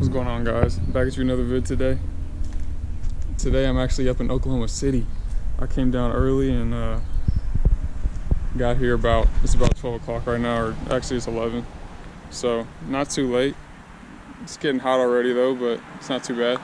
What's going on, guys? Back at you another vid today. Today I'm actually up in Oklahoma City. I came down early and got here it's about 12 o'clock right now, or actually it's 11. So not too late. It's getting hot already though, but it's not too bad.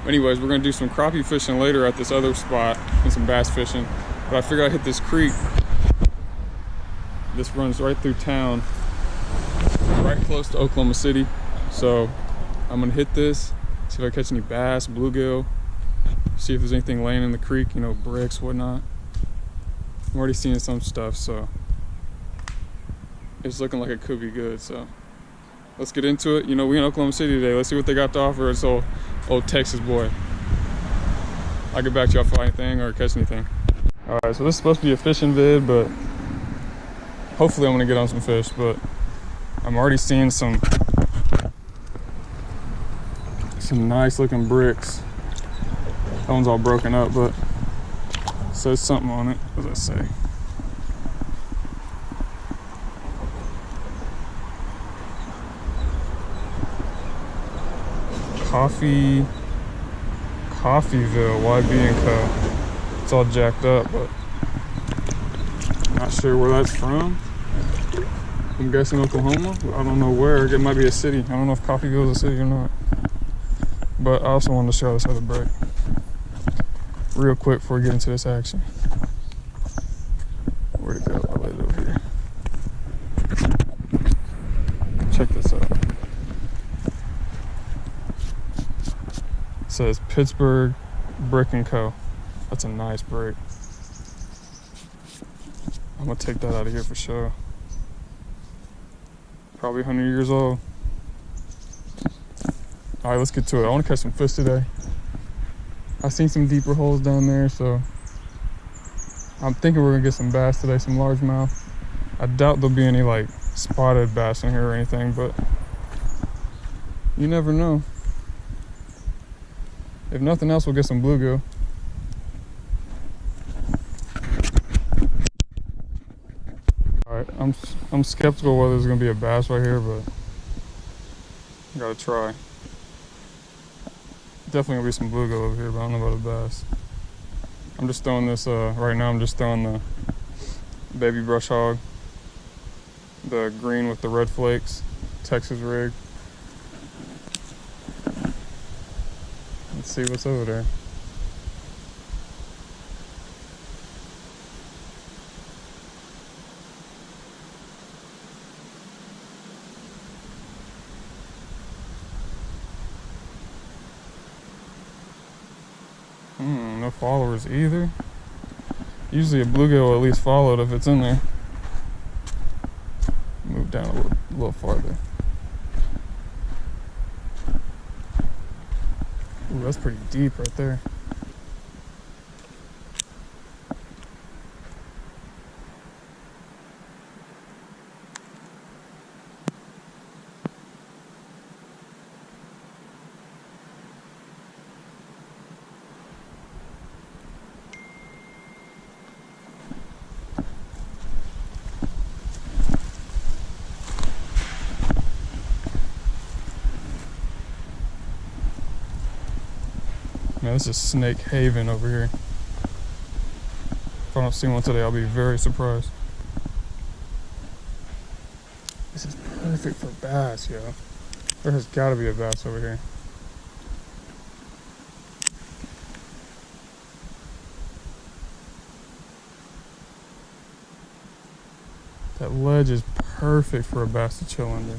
Anyways, we're gonna do some crappie fishing later at this other spot and some bass fishing. But I figured I'd hit this creek. This runs right through town, right close to Oklahoma City. So I'm gonna hit this, see if I catch any bass, bluegill, see if there's anything laying in the creek, you know, bricks, whatnot. I'm already seeing some stuff, so it's looking like it could be good. So let's get into it. You know, we in Oklahoma City today. Let's see what they got to offer us, old Texas boy. I'll get back to y'all if I find anything or catch anything. All right, so this is supposed to be a fishing vid, but hopefully I'm gonna get on some fish. But I'm already seeing some nice looking bricks. That one's all broken up, but it says something on it. What does that say? Coffeeville, YB and Co. It's all jacked up, but not sure where that's from. I'm guessing Oklahoma. I don't know where. It might be a city. I don't know if Coffeeville is a city or not. But I also wanted to show this other break real quick before we get into this action. Where'd it go? I laid it over here. Check this out. It says Pittsburgh Brick and Co. That's a nice break. I'm gonna take that out of here for sure. Probably 100 years old. All right, let's get to it. I want to catch some fish today. I've seen some deeper holes down there, so I'm thinking we're gonna get some bass today, some largemouth. I doubt there'll be any like spotted bass in here or anything, but you never know. If nothing else, we'll get some bluegill. All right, I'm skeptical whether there's gonna be a bass right here, but I gotta try. Definitely gonna be some bluegill over here, but I don't know about a bass. I'm just throwing this, right now I'm just throwing the baby brush hog. The green with the red flakes, Texas rig. Let's see what's over there. No followers either. Usually a bluegill will at least followed if it's in there. Move down a little farther. Ooh, that's pretty deep right there. Man, this is Snake Haven over here. If I don't see one today, I'll be very surprised. This is perfect for bass, yo. There has got to be a bass over here. That ledge is perfect for a bass to chill under.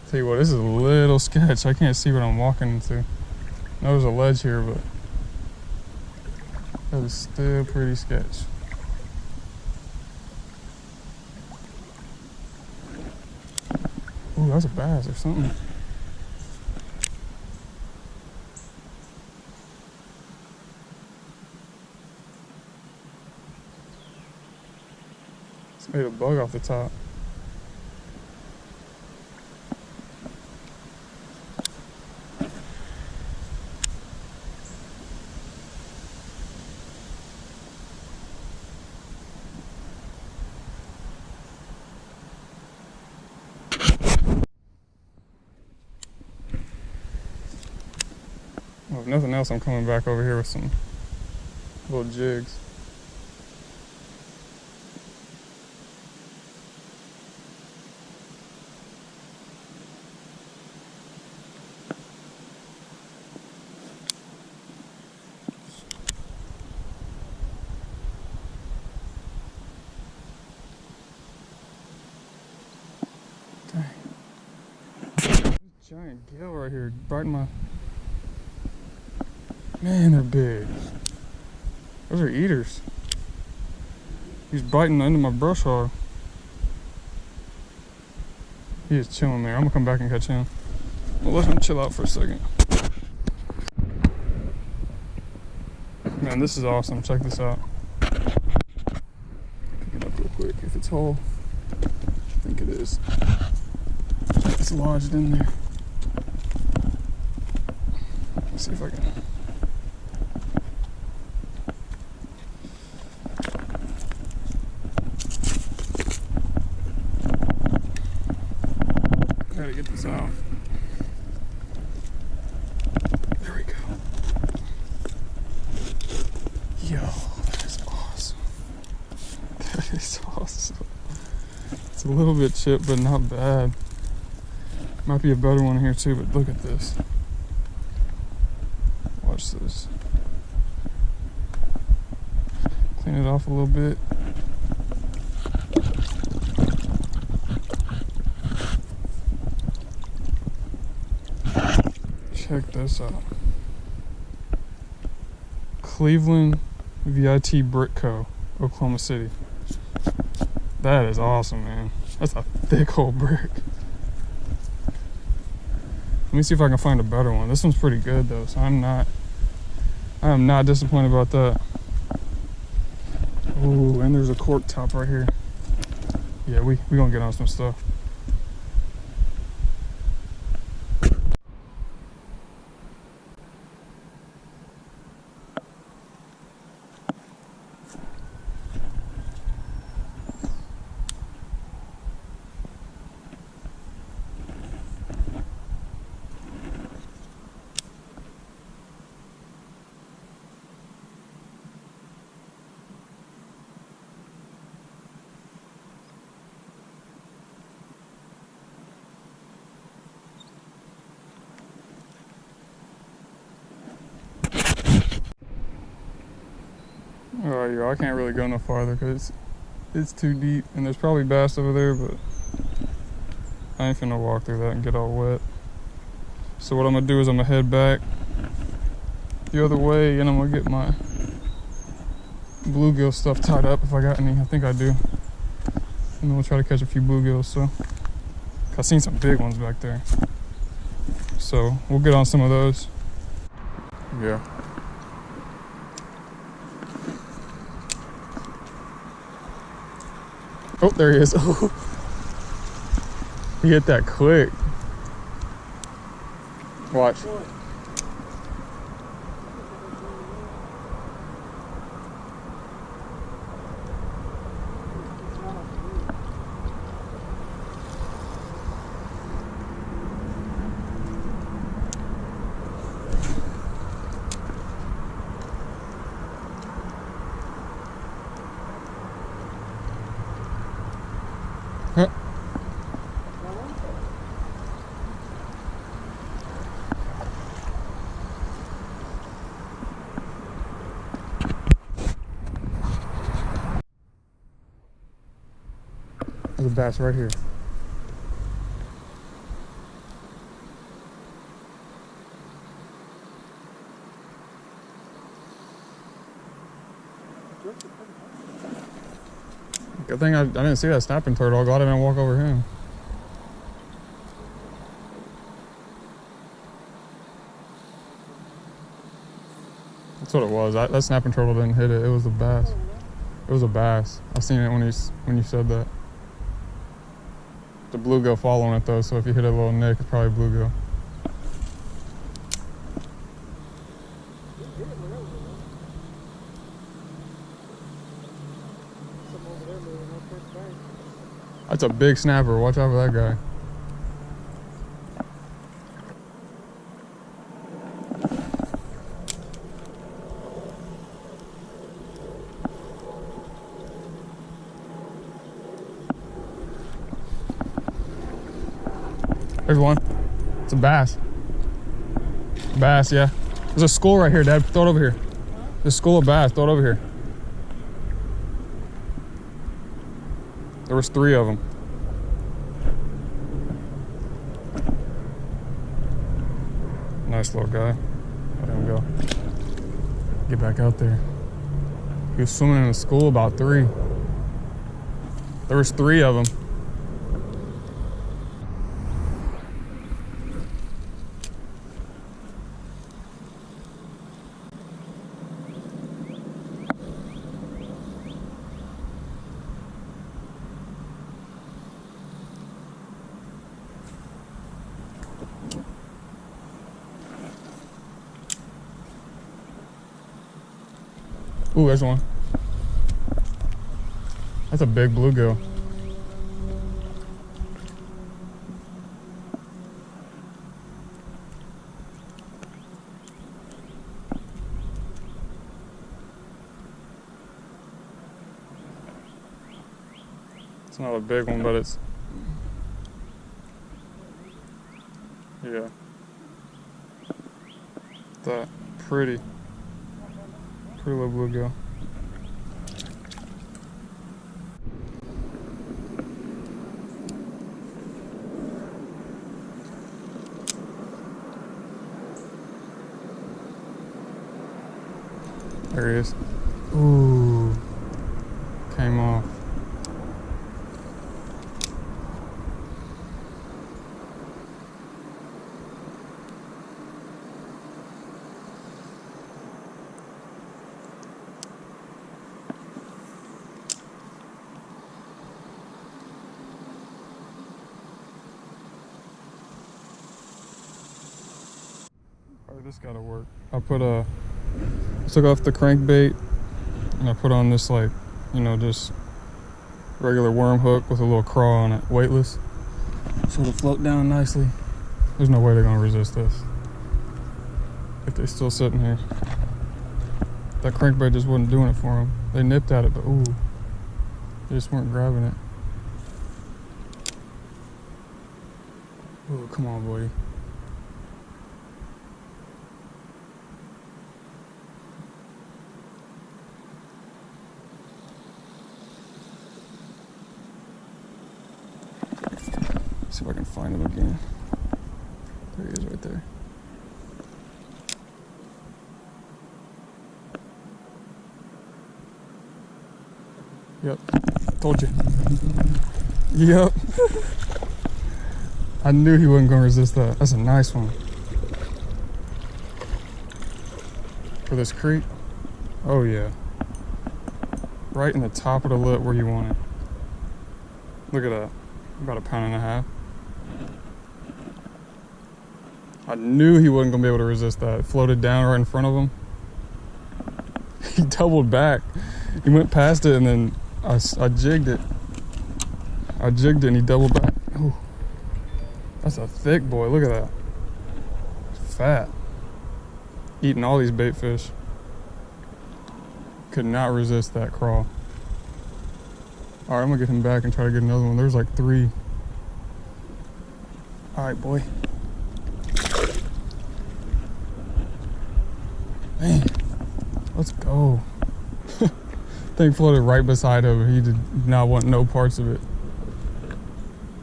Tell you what, this is a little sketch. I can't see what I'm walking into. I know there's a ledge here, but that is still pretty sketch. Ooh, that's a bass or something. It's made a bug off the top. Well, if nothing else, I'm coming back over here with some little jigs. Dang. Giant gill right here biting my... Man, they're big. Those are eaters. He's biting the end of my brush hog. He is chilling there. I'm gonna come back and catch him. We'll let him chill out for a second. Man, this is awesome. Check this out. Pick it up real quick if it's whole. I think it is. It's lodged in there. Let's see if I can. Gotta get this off. There we go. Yo, that is awesome. That is awesome. It's a little bit chipped, but not bad. Might be a better one here too, but look at this. Watch this. Clean it off a little bit. Check this out. Cleveland VIT Brick Co., Oklahoma City. That is awesome, man. That's a thick old brick. Let me see if I can find a better one. This one's pretty good though, so I am not disappointed about that. Ooh, and there's a cork top right here. Yeah, we gonna get on some stuff. Alright, y'all, I can't really go no farther because it's too deep, and there's probably bass over there, but I ain't finna walk through that and get all wet. So what I'm gonna do is I'm gonna head back the other way, and I'm gonna get my bluegill stuff tied up if I got any. I think I do. And then we'll try to catch a few bluegills. So I've seen some big ones back there, so we'll get on some of those. Yeah. Oh, there he is. Oh, he hit that quick. Watch. Huh. There's a bass right here. Good thing I didn't see that snapping turtle. I'll go out and walk over him. That's what it was. That snapping turtle didn't hit it. It was a bass. It was a bass. I seen it when you said that. The bluegill following it though, so if you hit a little nick, it's probably bluegill. That's a big snapper. Watch out for that guy. There's one. It's a bass. Bass, yeah. There's a school right here, Dad. Throw it over here. There's a school of bass. Throw it over here. There was 3 of them. Nice little guy. Let him go. Get back out there. He was swimming in a school, about 3. There was 3 of them. Ooh, there's one. That's a big bluegill. It's not a big one, but it's, yeah. That pretty little bluegill. There he is. Ooh, came off. Alright, this gotta work. I took off the crankbait and I put on this, like, you know, just regular worm hook with a little craw on it, weightless. So it'll float down nicely. There's no way they're gonna resist this if they're still sitting here. That crankbait just wasn't doing it for them. They nipped at it, but ooh, they just weren't grabbing it. Ooh, come on, buddy. See if I can find him again. There he is right there. Yep, told you. Yep. I knew he wasn't gonna resist that. That's a nice one. For this creek? Oh yeah. Right in the top of the lip where you want it. Look at that. About 1.5 pounds. I knew he wasn't gonna be able to resist that. It floated down right in front of him. He doubled back. He went past it and then I jigged it. I jigged it and he doubled back. Ooh. That's a thick boy. Look at that. It's fat. Eating all these bait fish. Could not resist that crawl. All right, I'm gonna get him back and try to get another one. There's like 3. All right, boy. Man, let's go. Thing floated right beside him. He did not want no parts of it.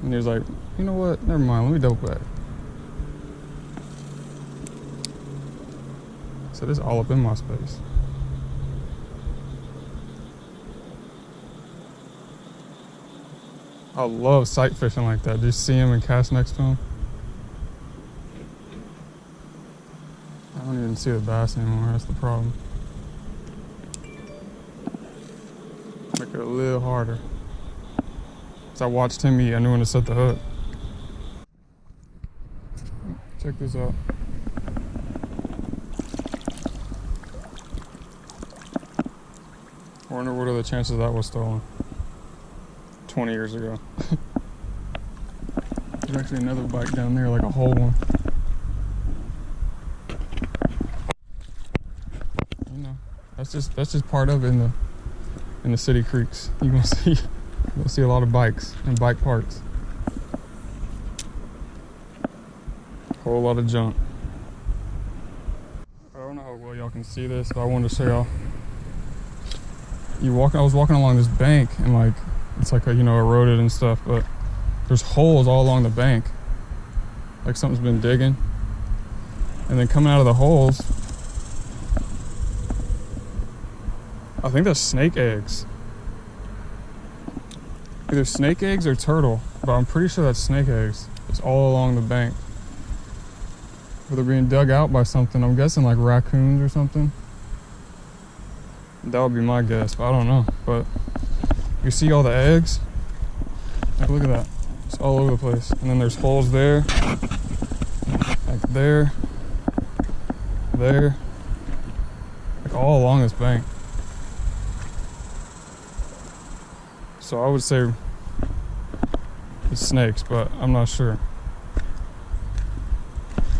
And he was like, you know what? Never mind. Let me double back. So this is all up in my space. I love sight fishing like that. Just see him and cast next to him. I don't even see the bass anymore. That's the problem. a little harder. As I watched him eat, I knew when to set the hook. Check this out. I wonder what are the chances that was stolen 20 years ago. There's actually another bike down there, like a whole one. You know, that's just part of it in the city creeks. You're gonna see a lot of bikes and bike parks. Whole lot of junk. I don't know how well y'all can see this, but I wanted to show y'all. I was walking along this bank, and like it's like eroded and stuff, but there's holes all along the bank, like something's been digging. And then coming out of the holes, I think that's snake eggs. Either snake eggs or turtle, but I'm pretty sure that's snake eggs. It's all along the bank. But they're being dug out by something. I'm guessing like raccoons or something. That would be my guess, but I don't know. But you see all the eggs? Like, look at that. It's all over the place. And then there's holes there, like there, like all along this bank. So I would say it's snakes, but I'm not sure.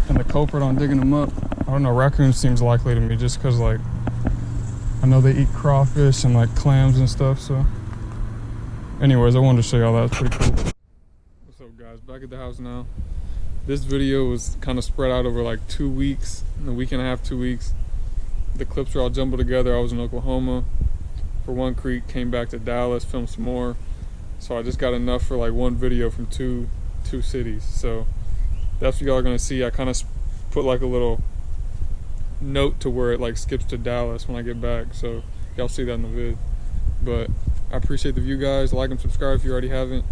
And the culprit on digging them up, I don't know, raccoons seems likely to me just because, like, I know they eat crawfish and like clams and stuff. So anyways, I wanted to show y'all that. It's pretty cool. What's up, guys? Back at the house now. This video was kind of spread out over like 2 weeks, a week and a half, 2 weeks. The clips were all jumbled together. I was in Oklahoma for one creek, came back to Dallas, filmed some more. So I just got enough for like one video from two cities. So that's what y'all are gonna see. I kind of put like a little note to where it like skips to Dallas when I get back, so y'all see that in the vid. But I appreciate the view, guys. Like and subscribe if you already haven't.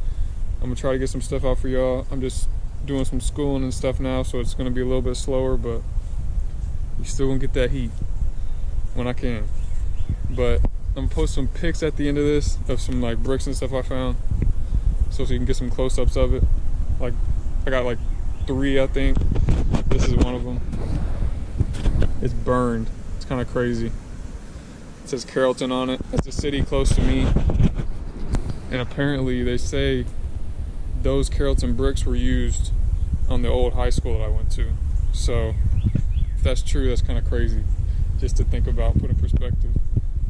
I'm gonna try to get some stuff out for y'all. I'm just doing some schooling and stuff now, so it's gonna be a little bit slower, but you still gonna get that heat when I can. But I'm gonna post some pics at the end of this of some like bricks and stuff I found, so you can get some close-ups of it. Like I got like 3, I think. This is one of them. It's burned. It's kind of crazy. It says Carrollton on it. It's a city close to me. And apparently they say those Carrollton bricks were used on the old high school that I went to. So if that's true, that's kind of crazy just to think about, put in perspective.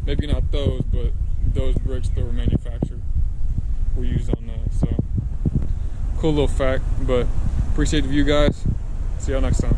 Maybe not those, but those bricks that were manufactured were used on that. So cool little fact, but appreciate the view, guys. See y'all next time.